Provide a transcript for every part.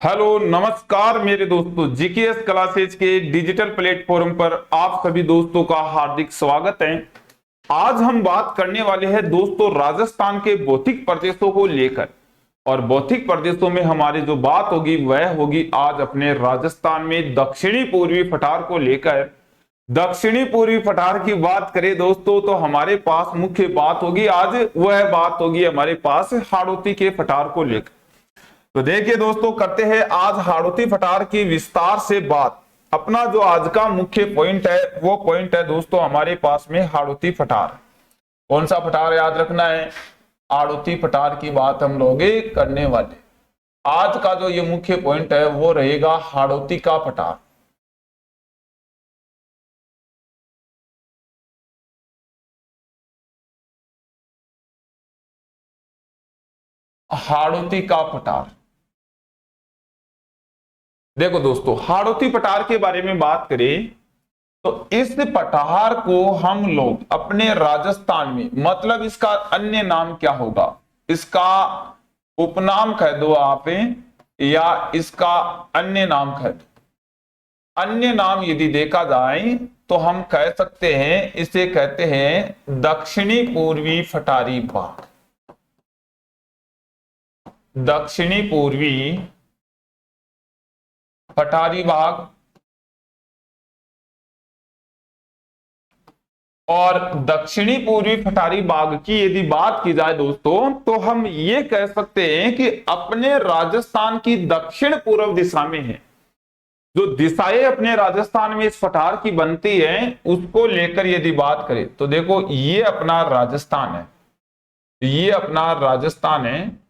Hello नमस्कार मेरे दोस्तों, जीकेएस क्लासेज के डिजिटल प्लेटफॉर्म पर आप सभी दोस्तों का हार्दिक स्वागत है। आज हम बात करने वाले हैं दोस्तों राजस्थान के भौतिक प्रदेशों को लेकर। और भौतिक प्रदेशों में हमारी जो बात होगी वह होगी आज अपने राजस्थान में दक्षिणी पूर्वी पठार को लेकर। दक्षिणी पूर्वी पठार की बात करें दोस्तों तो हमारे पास मुख्य बात होगी आज, वह बात होगी हमारे पास हाड़ौती के पठार को लेकर। तो देखिए दोस्तों, करते हैं आज हाड़ौती पठार की विस्तार से बात। अपना जो आज का मुख्य पॉइंट है वो पॉइंट है दोस्तों हमारे पास में हाड़ौती पठार। कौन सा पठार याद रखना है? हाड़ौती पठार की बात हम लोग करने वाले। आज का जो ये मुख्य पॉइंट है वो रहेगा हाड़ौती का पठार। हाड़ौती का पठार। देखो दोस्तों, हाड़ौती पठार के बारे में बात करें तो इस पठार को हम लोग अपने राजस्थान में, मतलब इसका अन्य नाम क्या होगा, इसका उपनाम कह दो आप या इसका अन्य नाम कह दो। अन्य नाम यदि देखा जाए तो हम कह सकते हैं, इसे कहते हैं दक्षिणी पूर्वी पठारी भाग। दक्षिणी पूर्वी पठारी भाग। और दक्षिणी पूर्वी पठारी बाग की यदि बात की जाए दोस्तों तो हम ये कह सकते हैं कि अपने राजस्थान की दक्षिण पूर्व दिशा में है। जो दिशाएं अपने राजस्थान में इस पठार की बनती है उसको लेकर यदि बात करें तो देखो, ये अपना राजस्थान है, ये अपना राजस्थान है।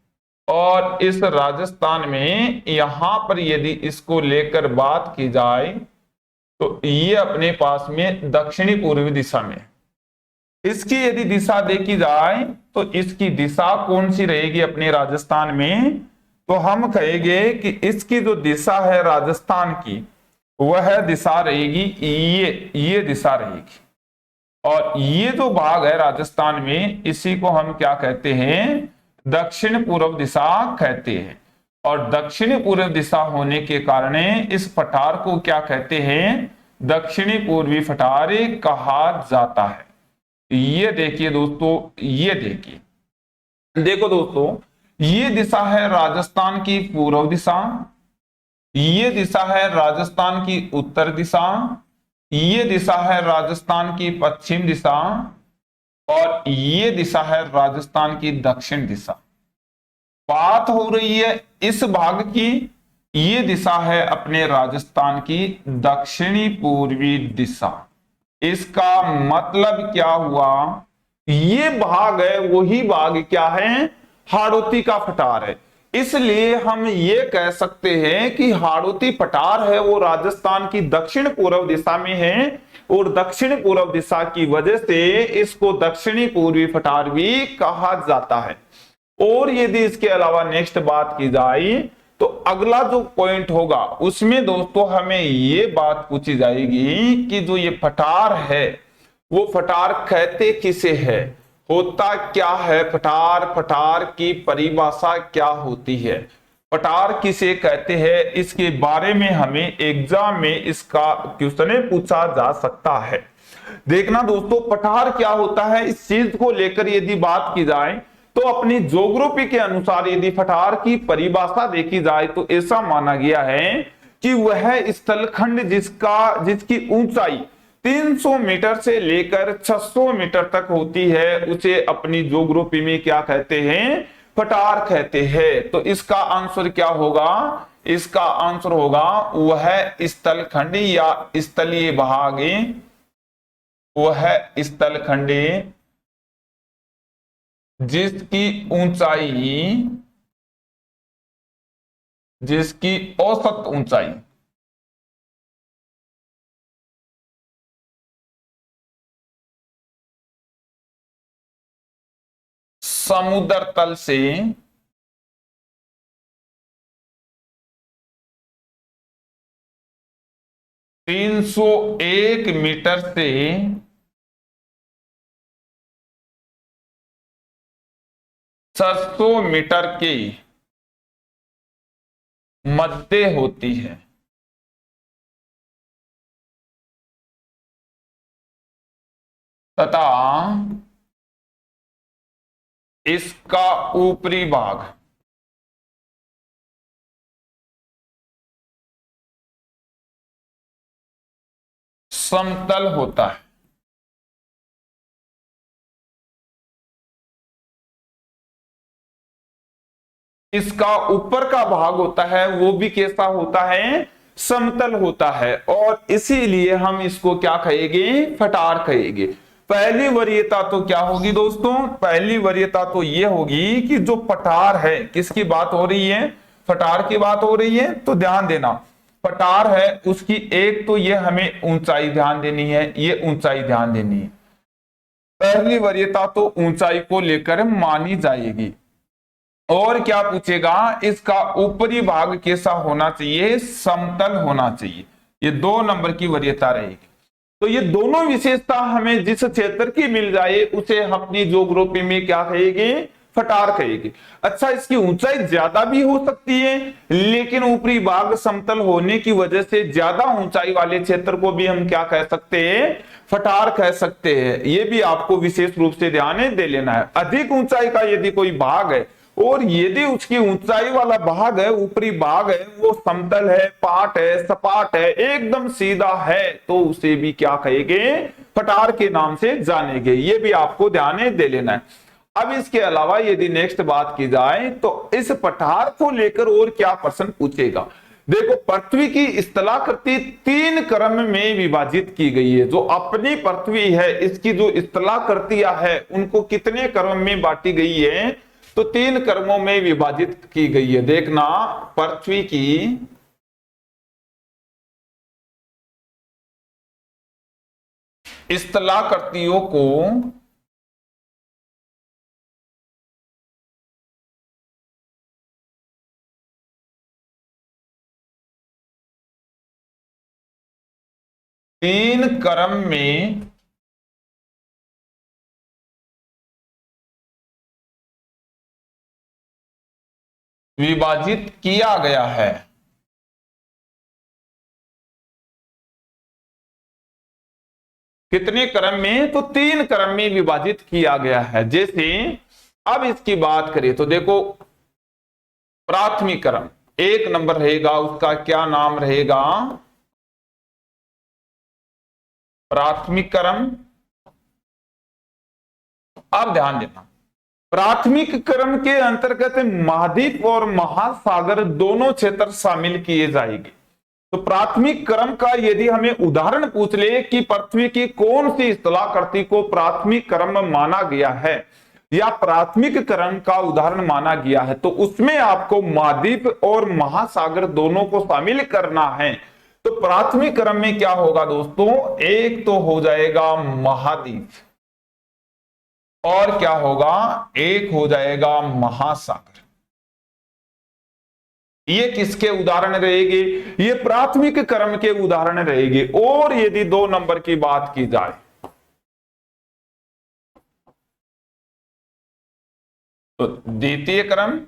और इस राजस्थान में यहां पर यदि इसको लेकर बात की जाए तो ये अपने पास में दक्षिणी पूर्वी दिशा में। इसकी यदि दिशा देखी जाए तो इसकी दिशा कौन सी रहेगी अपने राजस्थान में? तो हम कहेंगे कि इसकी जो दिशा है राजस्थान की वह दिशा रहेगी, ये दिशा रहेगी। और ये जो भाग है राजस्थान में इसी को हम क्या कहते हैं? दक्षिण पूर्व दिशा कहते हैं। और दक्षिणी पूर्व दिशा होने के कारण इस पठार को क्या कहते हैं? दक्षिणी पूर्वी पठार कहा जाता है। ये देखिए दोस्तों, ये देखिए, देखो दोस्तों, ये दिशा है राजस्थान की पूर्व दिशा, ये दिशा है राजस्थान की उत्तर दिशा, ये दिशा है राजस्थान की पश्चिम दिशा, और ये दिशा है राजस्थान की दक्षिण दिशा। बात हो रही है इस भाग की। ये दिशा है अपने राजस्थान की दक्षिणी पूर्वी दिशा। इसका मतलब क्या हुआ? ये भाग है वही भाग क्या है? हाड़ौती का पठार है। इसलिए हम ये कह सकते हैं कि हाड़ौती पठार है वो राजस्थान की दक्षिण पूर्व दिशा में है। और दक्षिण पूर्व दिशा की वजह से इसको दक्षिणी पूर्वी पठार भी कहा जाता है। और यदि इसके अलावा नेक्स्ट बात की जाए तो अगला जो पॉइंट होगा उसमें दोस्तों हमें ये बात पूछी जाएगी कि जो ये पठार है वो पठार कहते किसे है, होता क्या है पठार, पठार की परिभाषा क्या होती है, पठार किसे कहते हैं, इसके बारे में हमें एग्जाम में इसका क्वेश्चन पूछा जा सकता है। देखना दोस्तों, पठार क्या होता है इस चीज को लेकर यदि बात की जाए तो अपनी ज्योग्राफी के अनुसार यदि पठार की परिभाषा देखी जाए तो ऐसा माना गया है कि वह स्थलखंड जिसकी ऊंचाई 300 मीटर से लेकर 600 मीटर तक होती है उसे अपनी ज्योग्राफी में क्या कहते हैं? पठार कहते हैं। तो इसका आंसर क्या होगा? इसका आंसर होगा वह स्थलखंड या स्थलीय भाग, वह स्थलखंड जिसकी ऊंचाई, जिसकी औसत ऊंचाई समुद्र तल से 301 मीटर से 600 मीटर के मध्य होती है। तथा इसका ऊपरी भाग समतल होता है। इसका ऊपर का भाग होता है वो भी कैसा होता है, समतल होता है, और इसीलिए हम इसको क्या कहेंगे, फटार कहेंगे। पहली वरीयता तो क्या होगी दोस्तों, पहली वरीयता तो ये होगी कि जो पठार है, किसकी बात हो रही है, फटार की बात हो रही है। तो ध्यान देना, पठार है उसकी एक तो ये हमें ऊंचाई ध्यान देनी है, ये ऊंचाई ध्यान देनी है। पहली वरीयता तो ऊंचाई को लेकर मानी जाएगी। और क्या पूछेगा, इसका ऊपरी भाग कैसा होना चाहिए, समतल होना चाहिए। ये 2 नंबर की वरीयता रहेगी। तो ये दोनों विशेषता हमें जिस क्षेत्र की मिल जाए उसे अपनी ज्योग्राफी में क्या कहेंगे, फटार कहेंगे। अच्छा, इसकी ऊंचाई ज्यादा भी हो सकती है, लेकिन ऊपरी भाग समतल होने की वजह से ज्यादा ऊंचाई वाले क्षेत्र को भी हम क्या कह सकते हैं, फटार कह सकते हैं। ये भी आपको विशेष रूप से ध्यान दे लेना है। अधिक ऊंचाई का यदि कोई भाग है और यदि उसकी ऊंचाई वाला भाग है, ऊपरी भाग है, वो समतल है, पाट है, सपाट है, एकदम सीधा है, तो उसे भी क्या कहेंगे, फटार के नाम से जानेंगे। ये भी आपको ध्यान दे लेना है। अब इसके अलावा यदि नेक्स्ट बात की जाए तो इस पठार को लेकर और क्या प्रश्न पूछेगा। देखो, पृथ्वी की स्थलाकृति 3 क्रम में विभाजित की गई है। जो अपनी पृथ्वी है, इसकी जो स्थलाकृतियां है उनको कितने क्रम में बांटी गई है, तो 3 क्रमों में विभाजित की गई है। देखना, पृथ्वी की स्थलाकृतियों को 3 क्रम में विभाजित किया गया है। कितने क्रम में, तो 3 क्रम में विभाजित किया गया है। जैसे अब इसकी बात करें तो देखो, प्राथमिक क्रम 1 नंबर रहेगा, उसका क्या नाम रहेगा, प्राथमिक क्रम। अब ध्यान देना, प्राथमिक क्रम के अंतर्गत महाद्वीप और महासागर दोनों क्षेत्र शामिल किए जाएंगे। तो प्राथमिक क्रम का यदि हमें उदाहरण पूछ ले कि पृथ्वी की कौन सी स्थलाकृति को प्राथमिक क्रम माना गया है या प्राथमिक क्रम का उदाहरण माना गया है, तो उसमें आपको महाद्वीप और महासागर दोनों को शामिल करना है। तो प्राथमिक क्रम में क्या होगा दोस्तों, एक तो हो जाएगा महाद्वीप और क्या होगा, एक हो जाएगा महासागर। ये किसके उदाहरण रहेंगे, ये प्राथमिक क्रम के उदाहरण रहेंगे। और यदि 2 नंबर की बात की जाए तो द्वितीय क्रम,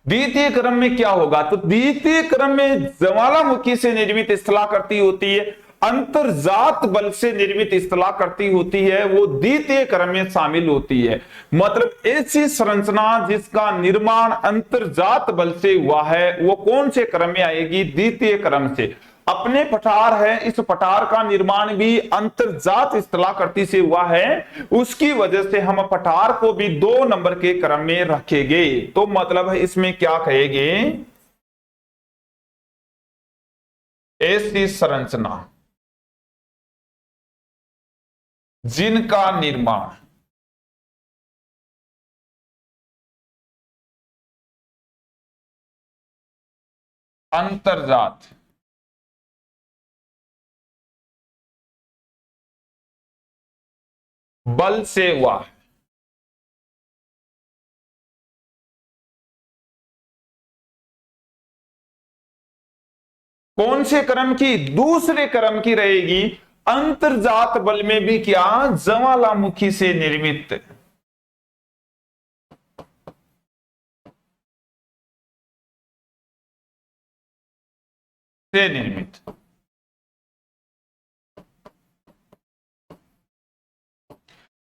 द्वितीय क्रम में क्या होगा, तो द्वितीय क्रम में ज्वालामुखी से निर्मित स्थलाकृति होती है, अंतर्जात बल से निर्मित स्थलाकृति होती है, वो द्वितीय क्रम में शामिल होती है। मतलब ऐसी संरचना जिसका निर्माण अंतर्जात बल से हुआ है वो कौन से क्रम में आएगी, द्वितीय क्रम से। अपने पठार है, इस पठार का निर्माण भी अंतर्जात स्थलाकृति से हुआ है, उसकी वजह से हम पठार को भी 2 नंबर के क्रम में रखेंगे। तो मतलब इसमें क्या कहेंगे, ऐसी संरचना जिनका निर्माण अंतर्जात बल से हुआ है। कौन से क्रम की, दूसरे क्रम की रहेगी। अंतर्जात बल में भी क्या, ज्वालामुखी से निर्मित से निर्मित।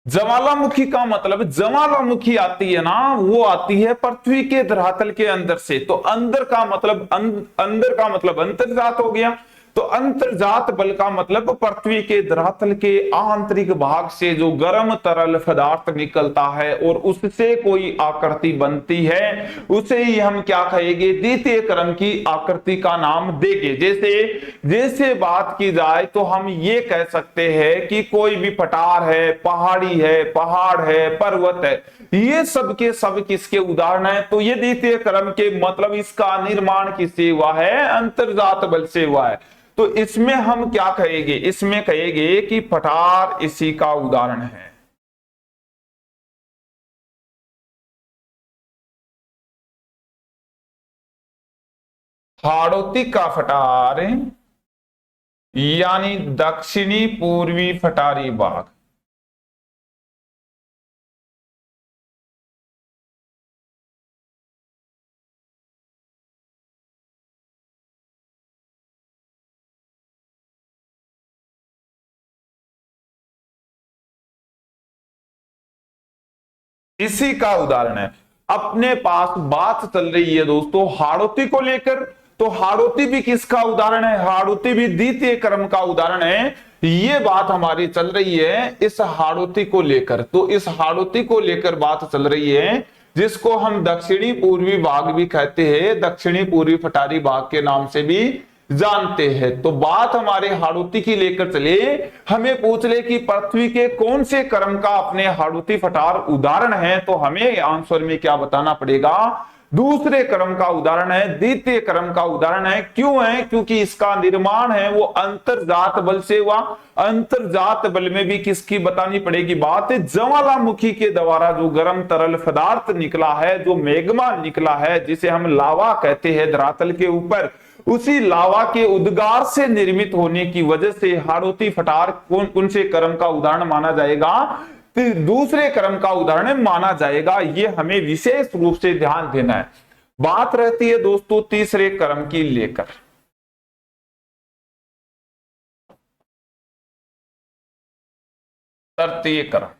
ज्वालामुखी का मतलब, ज्वालामुखी आती है ना, वो आती है पृथ्वी के धरातल के अंदर से। तो अंदर का मतलब अंदर का मतलब अंतर्जात हो गया। तो अंतर्जात बल का मतलब पृथ्वी के धरातल के आंतरिक भाग से जो गर्म तरल पदार्थ निकलता है और उससे कोई आकृति बनती है, उसे ही हम क्या कहेंगे, द्वितीय क्रम की आकृति का नाम देंगे। जैसे जैसे बात की जाए तो हम ये कह सकते हैं कि कोई भी पठार है, पहाड़ी है, पहाड़ है, पर्वत है, ये सब के सब किसके उदाहरण है? तो ये द्वितीय क्रम के मतलब इसका निर्माण किससे हुआ है? अंतर्जात बल से हुआ है। तो इसमें हम क्या कहेंगे? इसमें कहेंगे कि पठार इसी का उदाहरण है। हाड़ौती का पठार यानी दक्षिणी पूर्वी पठारी भाग। इसी का उदाहरण है। अपने पास बात चल रही है दोस्तों हाड़ौती को लेकर, तो हाड़ौती भी किसका उदाहरण है? हाड़ौती भी द्वितीय क्रम का उदाहरण है। ये बात हमारी चल रही है इस हाड़ौती को लेकर। तो इस हाड़ौती को लेकर बात चल रही है, जिसको हम दक्षिणी पूर्वी भाग भी कहते हैं, दक्षिणी पूर्वी पठारी भाग के नाम से भी जानते हैं। तो बात हमारे हाड़ौती की लेकर चले, हमें पूछ ले कि पृथ्वी के कौन से क्रम का अपने हाड़ौती पठार उदाहरण है, तो हमें आंसर में क्या बताना पड़ेगा? दूसरे क्रम का उदाहरण है, द्वितीय क्रम का उदाहरण है। क्यों है? क्योंकि इसका निर्माण है वो अंतर्जात बल से हुआ। अंतर्जात बल में भी किसकी बतानी पड़ेगी बात? ज्वालामुखी के द्वारा जो गर्म तरल पदार्थ निकला है, जो मैग्मा निकला है, जिसे हम लावा कहते हैं धरातल के ऊपर, उसी लावा के उद्गार से निर्मित होने की वजह से हाड़ौती पठार कौन से क्रम का उदाहरण माना जाएगा? तो दूसरे क्रम का उदाहरण माना जाएगा। ये हमें विशेष रूप से ध्यान देना है। बात रहती है दोस्तों तीसरे क्रम की लेकर। तृतीय क्रम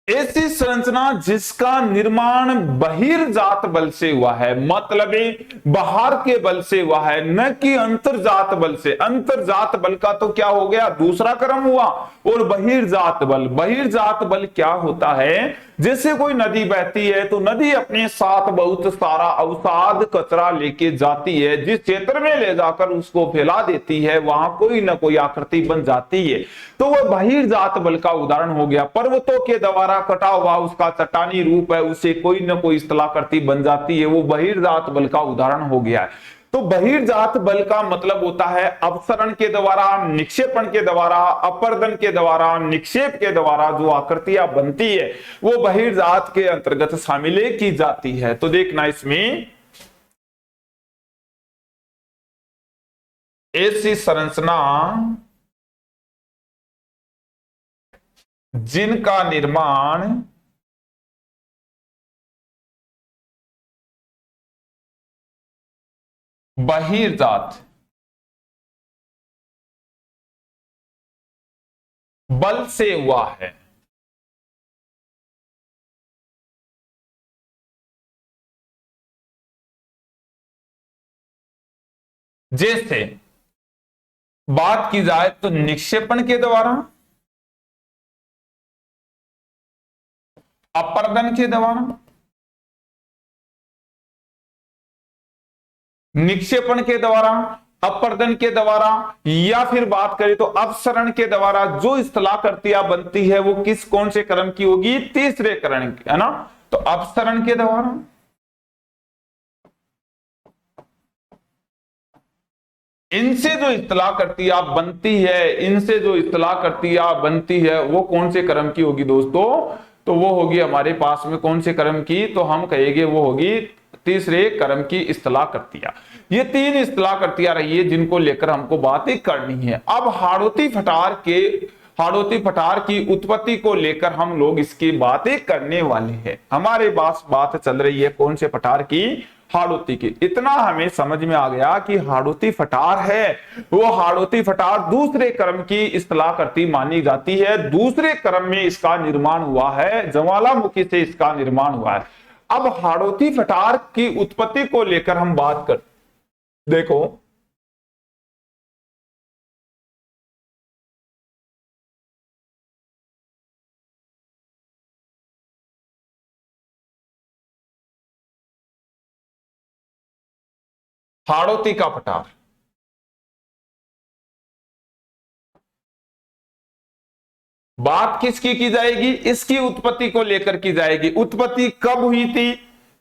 ऐसी संरचना जिसका निर्माण बहिर्जात बल से हुआ है, मतलब बाहर के बल से हुआ है, न कि अंतर्जात बल से। अंतर्जात बल का तो क्या हो गया? दूसरा क्रम हुआ। और बहिर्जात बल, बहिर्जात बल क्या होता है? जैसे कोई नदी बहती है तो नदी अपने साथ बहुत सारा अवसाद कचरा लेके जाती है, जिस क्षेत्र में ले जाकर उसको फैला देती है वहां कोई ना कोई आकृति बन जाती है। तो वह बहिर्जात बल का उदाहरण हो गया। पर्वतों के द्वारा कटा हुआ उसका चट्टानी रूप है, उसे कोई ना कोई स्थलाकृति बन जाती है, वो बहिर्जात बल का उदाहरण हो गया है। तो बहिर्जात बल का मतलब होता है अपसरण के द्वारा, निक्षेपण के द्वारा, अपर्दन के द्वारा, निक्षेप के द्वारा जो आकृतियां बनती है वो बहिर्जात के अंतर्गत शामिल की जाती है। तो देखना इसमें ऐसी संरचना जिनका निर्माण बहिर्जात बल से हुआ है। जैसे बात की जाए तो निक्षेपण के द्वारा, अपर्दन के द्वारा, निक्षेपण के द्वारा, अपर्दन के द्वारा, या फिर बात करें तो अपसरण के द्वारा जो स्थलाकृतियां बनती है वो किस कौन से क्रम की होगी? तीसरे क्रम की, है ना। तो अपसरण के द्वारा, इनसे जो स्थलाकृतियां बनती है, इनसे जो स्थलाकृतियां बनती है वो कौन से क्रम की होगी दोस्तों? तो वो होगी हमारे पास में कौन से क्रम की? तो हम कहेंगे वो होगी तीसरे क्रम की स्थलाकृतियां। ये तीन स्थलाकृतियां रही है जिनको लेकर हमको बातें करनी है। अब हाड़ौती पठार के हाड़ौती पठार की उत्पत्ति को लेकर हम लोग इसकी बातें करने वाले हैं। हमारे पास बात चल रही है कौन से पठार की? हाड़ौती की। इतना हमें समझ में आ गया कि हाड़ौती पठार है वो हाड़ौती पठार दूसरे क्रम की स्थलाकृति मानी जाती है। दूसरे क्रम में इसका निर्माण हुआ है, ज्वालामुखी से इसका निर्माण हुआ है। अब हाड़ौती पठार की उत्पत्ति को लेकर हम बात कर, देखो हाड़ौती का पठार, बात किसकी की जाएगी? इसकी उत्पत्ति को लेकर की जाएगी। उत्पत्ति कब हुई थी,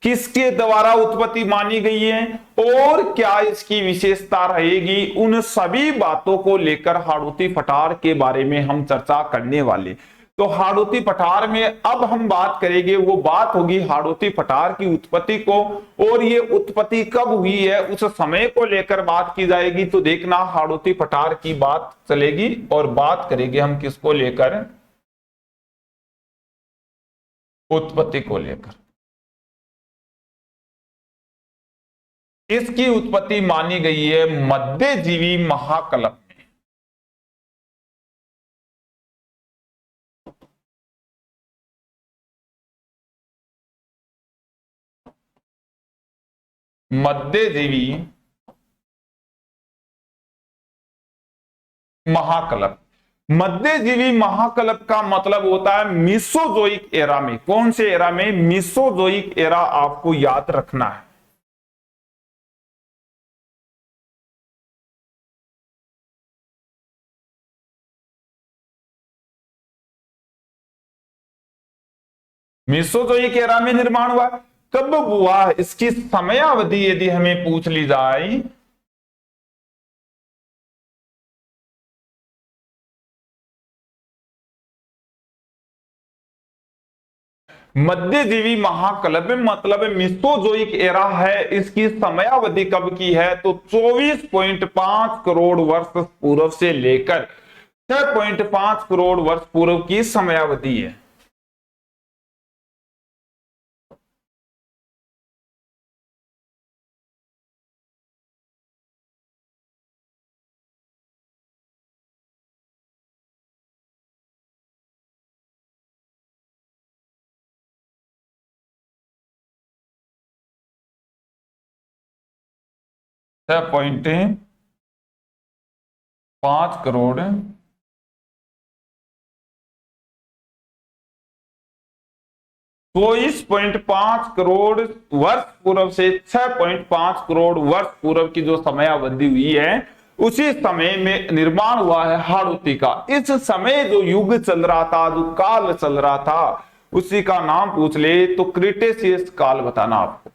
किसके द्वारा उत्पत्ति मानी गई है और क्या इसकी विशेषता रहेगी, उन सभी बातों को लेकर हाड़ौती पठार के बारे में हम चर्चा करने वाले। तो हाड़ौती पठार में अब हम बात करेंगे, वो बात होगी हाड़ौती पठार की उत्पत्ति को, और ये उत्पत्ति कब हुई है उस समय को लेकर बात की जाएगी। तो देखना हाड़ौती पठार की बात चलेगी और बात करेंगे हम किसको लेकर? उत्पत्ति को लेकर। इसकी उत्पत्ति मानी गई है मध्यजीवी महाकल्प में। मध्यजीवी महाकल्प, मध्यजीवी महाकल्प का मतलब होता है मीसोजोइक एरा में। कौन से एरा में? मीसोजोइक एरा, आपको याद रखना है। मीसोजोइक एरा में निर्माण हुआ। कब हुआ इसकी समयावधि यदि हमें पूछ ली जाए, मध्यजीवी महाकल्प मतलब मिसोजोइक एरा है, इसकी समयावधि कब की है? तो 24.5 करोड़ वर्ष पूर्व से लेकर 6.5 करोड़ वर्ष पूर्व की समयावधि है। छह पॉइंट 5 करोड़ 24.5 करोड़ वर्ष पूर्व से 6.5 करोड़ वर्ष पूर्व की जो समयावधि हुई है, उसी समय में निर्माण हुआ है हाड़ौती का। इस समय जो युग चल रहा था, जो काल चल रहा था, उसी का नाम पूछ ले तो क्रिटेशियस काल बताना आपको।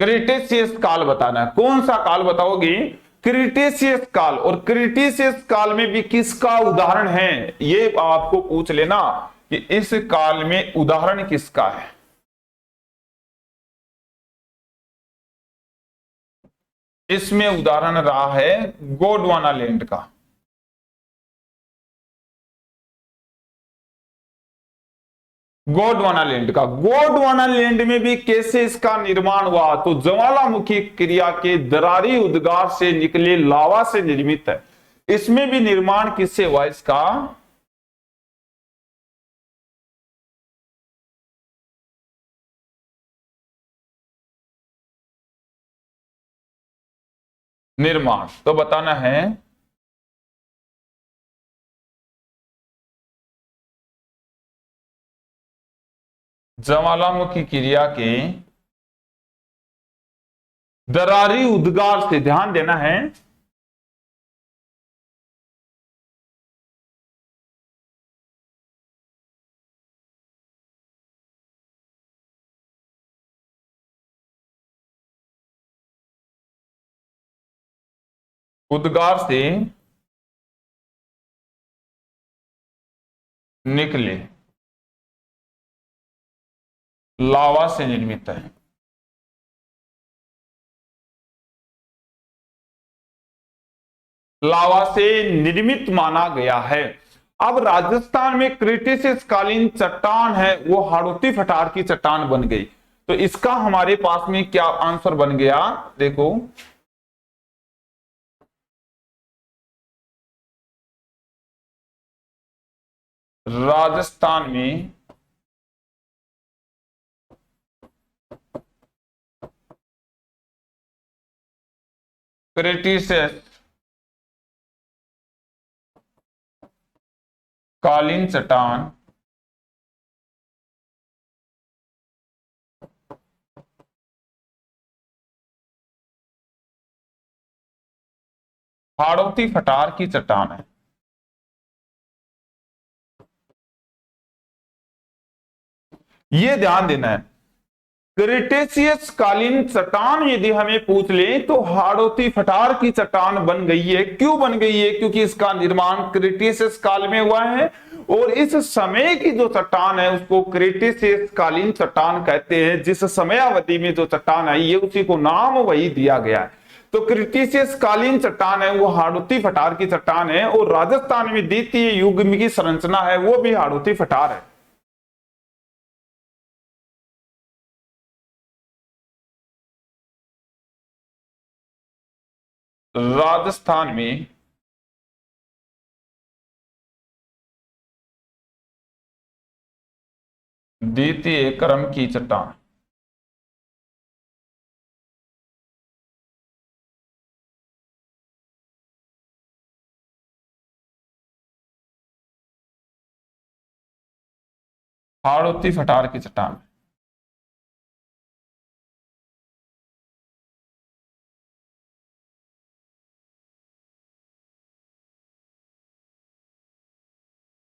क्रिटेशियस काल बताना है। कौन सा काल बताओगी? क्रिटेशियस काल। और क्रिटेशियस काल में भी किसका उदाहरण है ये आपको पूछ लेना कि इस काल में उदाहरण किसका है। इसमें उदाहरण रहा है गोंडवाना लैंड का। गोंडवाना लैंड में भी कैसे इसका निर्माण हुआ? तो ज्वालामुखी क्रिया के दरारी उद्गार से निकले लावा से निर्मित है। इसमें भी निर्माण किससे हुआ? इसका निर्माण तो बताना है। ज्वालामुखी क्रिया के दरारी उद्गार से, ध्यान देना है, उद्गार से निकले लावा से निर्मित है। लावा से निर्मित माना गया है। अब राजस्थान में क्रिटिसिस कालीन चट्टान है वो हाड़ौती फटार की चट्टान बन गई। तो इसका हमारे पास में क्या आंसर बन गया, देखो राजस्थान में क्रिटिसिस कालीन चट्टान हाड़ौती फटार की चट्टान है। ये ध्यान देना है, क्रिटेशियस कालीन चट्टान यदि हमें पूछ ले तो हाड़ौती फटार की चट्टान बन गई है। क्यों बन गई है? क्योंकि इसका निर्माण क्रिटेशियस काल में हुआ है और इस समय की जो चट्टान है उसको क्रिटेशियस कालीन चट्टान कहते हैं। जिस समयावधि में जो चट्टान आई है उसी को नाम वही दिया गया है। तो क्रिटेशियस कालीन चट्टान है वो हाड़ौती फटार की चट्टान है और राजस्थान में द्वितीय युग की संरचना है वो भी हाड़ौती फटार है। राजस्थान में द्वितीय क्रम की चट्टान हाड़ौती फटार की चट्टान।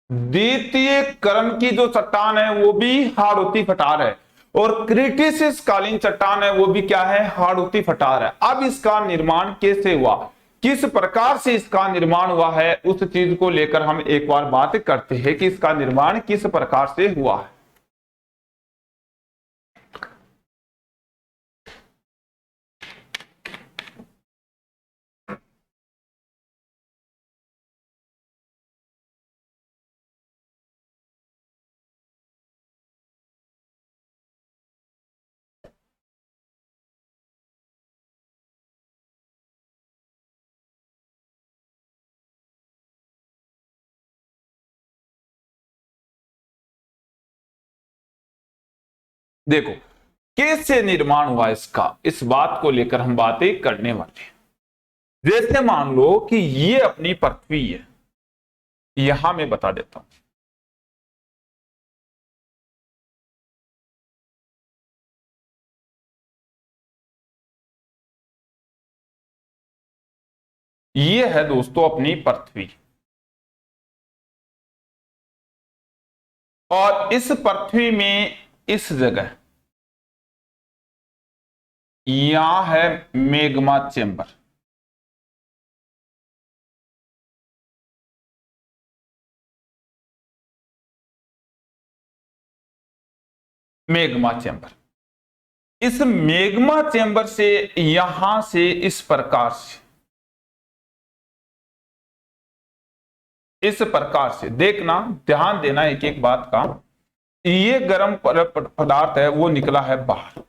द्वितीय क्रम की जो चट्टान है वो भी हाड़ौती फटार है और क्रिटिसिस कालीन चट्टान है वो भी क्या है, हाड़ौती फटार है। अब इसका निर्माण कैसे हुआ, किस प्रकार से इसका निर्माण हुआ है, उस चीज को लेकर हम एक बार बात करते हैं कि इसका निर्माण किस प्रकार से हुआ है। देखो कैसे निर्माण हुआ इसका, इस बात को लेकर हम बातें करने वाले हैं। जैसे मान लो कि ये अपनी पृथ्वी है, यहां मैं बता देता हूं। ये है दोस्तों अपनी पृथ्वी और इस पृथ्वी में इस जगह यहां है मेग्मा चेंबर। मेग्मा चेंबर, इस मेग्मा चेंबर से यहां से इस प्रकार से, इस प्रकार से देखना, ध्यान देना एक एक बात का। ये गर्म पदार्थ है वो निकला है बाहर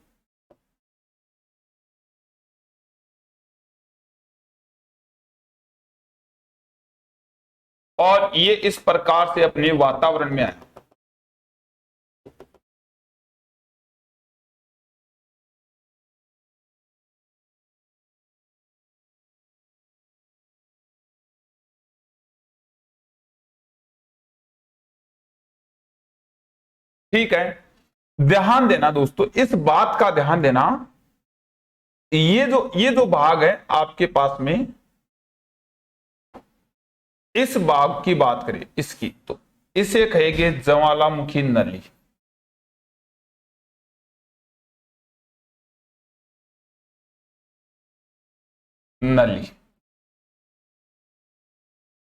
और ये इस प्रकार से अपने वातावरण में आया। ठीक है, ध्यान देना दोस्तों, इस बात का ध्यान देना। ये जो भाग है आपके पास में, इस भाग की बात करें इसकी तो इसे कहेंगे ज्वालामुखी नली। नली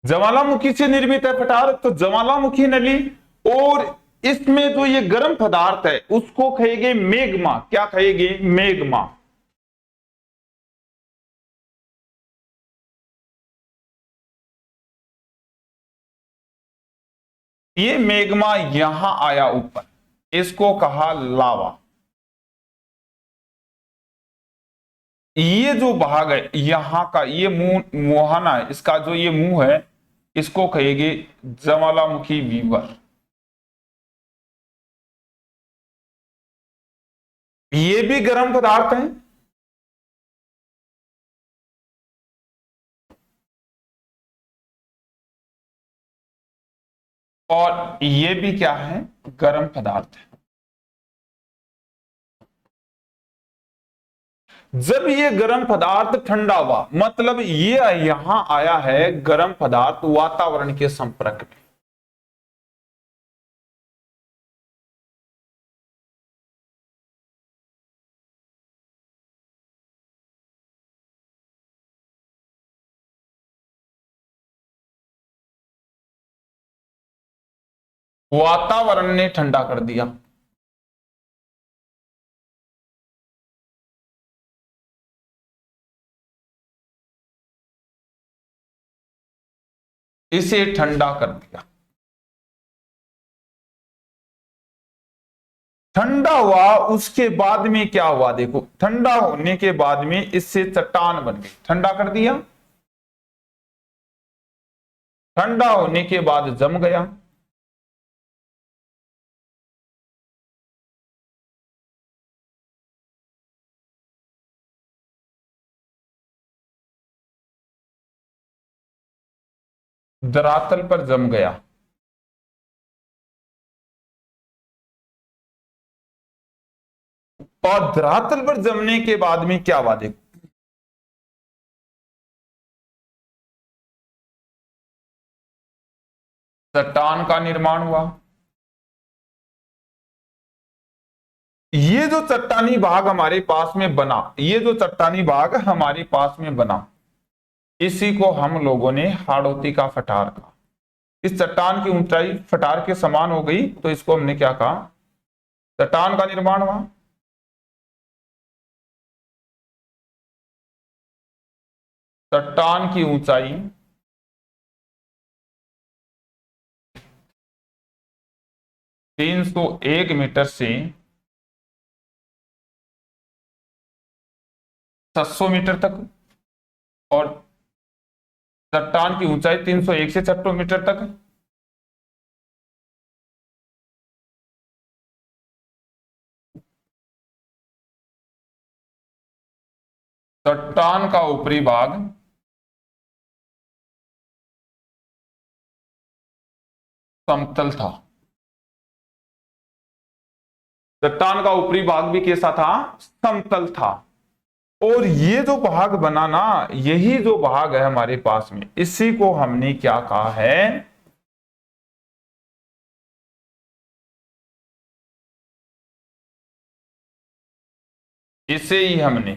ज्वालामुखी से निर्मित है पठार, तो ज्वालामुखी नली। और इसमें जो ये गर्म पदार्थ है उसको कहेंगे मेग्मा। क्या कहेंगे? मेग्मा। ये मेग्मा यहां आया ऊपर, इसको कहा लावा। ये जो भाग है यहां का, ये मुंह मुहाना है, इसका जो ये मुंह है इसको कहेंगे ज्वालामुखी वीवर। ये भी गर्म पदार्थ है। और ये भी क्या है? गर्म पदार्थ है। जब ये गर्म पदार्थ ठंडा हुआ, मतलब ये यहां आया है गर्म पदार्थ वातावरण के संपर्क में। वातावरण ने ठंडा कर दिया। इसे ठंडा कर दिया। ठंडा हुआ, उसके बाद में क्या हुआ? देखो, ठंडा होने के बाद में इससे चट्टान बन गई। ठंडा कर दिया, ठंडा होने के बाद जम गया। धरातल पर जम गया। और धरातल पर जमने के बाद में क्या हुआ? देखो, चट्टान का निर्माण हुआ। ये जो चट्टानी भाग हमारे पास में बना, ये जो चट्टानी भाग हमारे पास में बना, इसी को हम लोगों ने हाड़ौती का फटार कहा। इस चट्टान की ऊंचाई फटार के समान हो गई, तो इसको हमने क्या कहा? चट्टान का निर्माण हुआ। चट्टान की ऊंचाई 301 मीटर से 700 मीटर तक, और चट्टान की ऊंचाई 301 से 600 मीटर तक। चट्टान का ऊपरी भाग समतल था। चट्टान का ऊपरी भाग भी कैसा था? समतल था। और ये जो भाग बना ना, यही जो भाग है हमारे पास में, इसी को हमने क्या कहा है? इसे ही हमने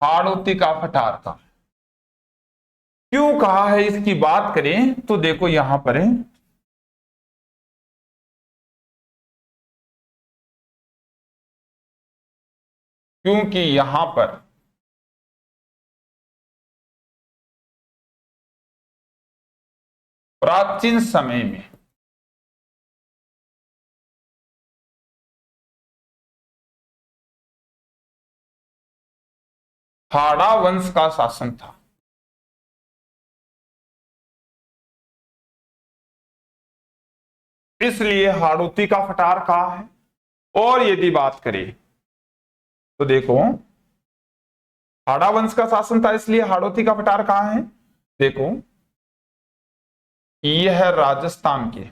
हाड़ौती का फटार कहा। क्यों कहा है? इसकी बात करें तो देखो यहां पर है, क्योंकि यहां पर प्राचीन समय में हाड़ा वंश का शासन था। इसलिए हाड़ौती का फटार कहा है। और यदि बात करें तो देखो, हाड़ा वंश का शासन था इसलिए हाड़ौती का फटार कहा है। देखो, यह राजस्थान के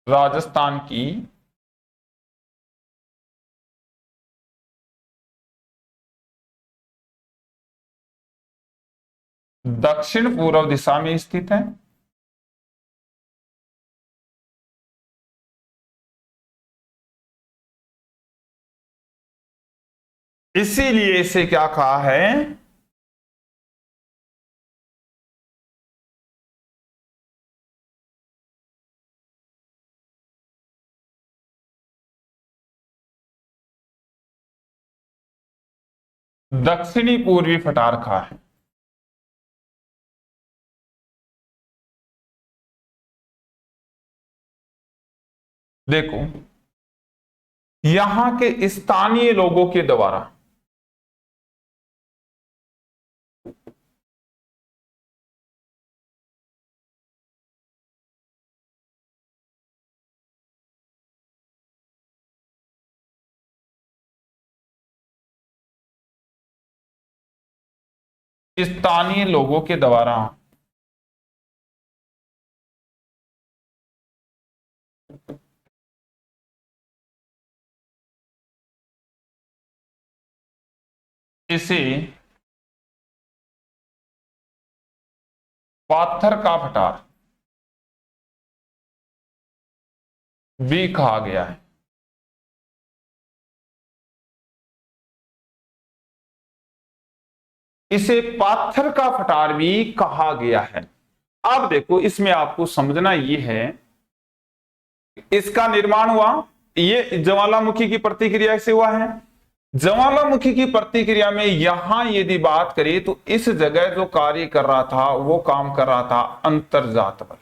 राजस्थान की दक्षिण पूर्व दिशा में स्थित है। इसीलिए इसे क्या कहा है, दक्षिणी पूर्वी पठार कहा है। देखो, यहां के स्थानीय लोगों के द्वारा स्थानीय लोगों के द्वारा इसे पाथर का पठार भी कहा गया है। इसे पाथर का पठार भी कहा गया है। अब देखो, इसमें आपको समझना यह है, इसका निर्माण हुआ, ये ज्वालामुखी की प्रतिक्रिया से हुआ है। ज्वालामुखी की प्रतिक्रिया में यहां यदि बात करें तो इस जगह जो कार्य कर रहा था वो काम कर रहा था अंतर्जात बल।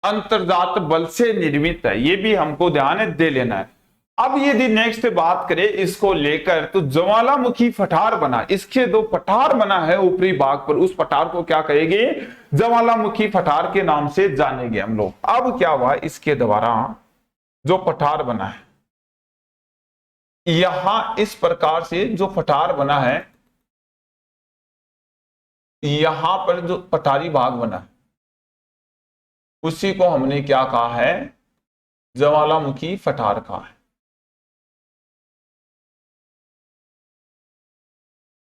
अंतर्जात बल से निर्मित है, ये भी हमको ध्यान दे लेना है। अब यदि नेक्स्ट बात करें इसको लेकर, तो ज्वालामुखी पठार बना, इसके दो पठार बना है ऊपरी भाग पर, उस पठार को क्या कहेंगे, ज्वालामुखी पठार के नाम से जानेंगे हम लोग। अब क्या हुआ, इसके द्वारा जो पठार बना है, यहां इस प्रकार से जो पठार बना है, यहां पर जो पठारी भाग बना है उसी को हमने क्या कहा है, ज्वालामुखी पठार कहा है।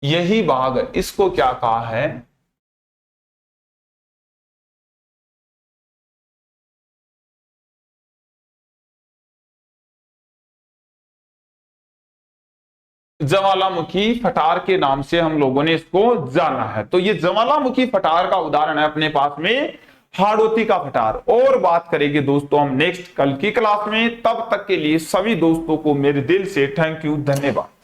यही भाग, इसको क्या कहा है, ज्वालामुखी पठार के नाम से हम लोगों ने इसको जाना है। तो ये ज्वालामुखी पठार का उदाहरण है अपने पास में हाड़ौती का पठार। और बात करेंगे दोस्तों हम नेक्स्ट कल की क्लास में। तब तक के लिए सभी दोस्तों को मेरे दिल से थैंक यू, धन्यवाद।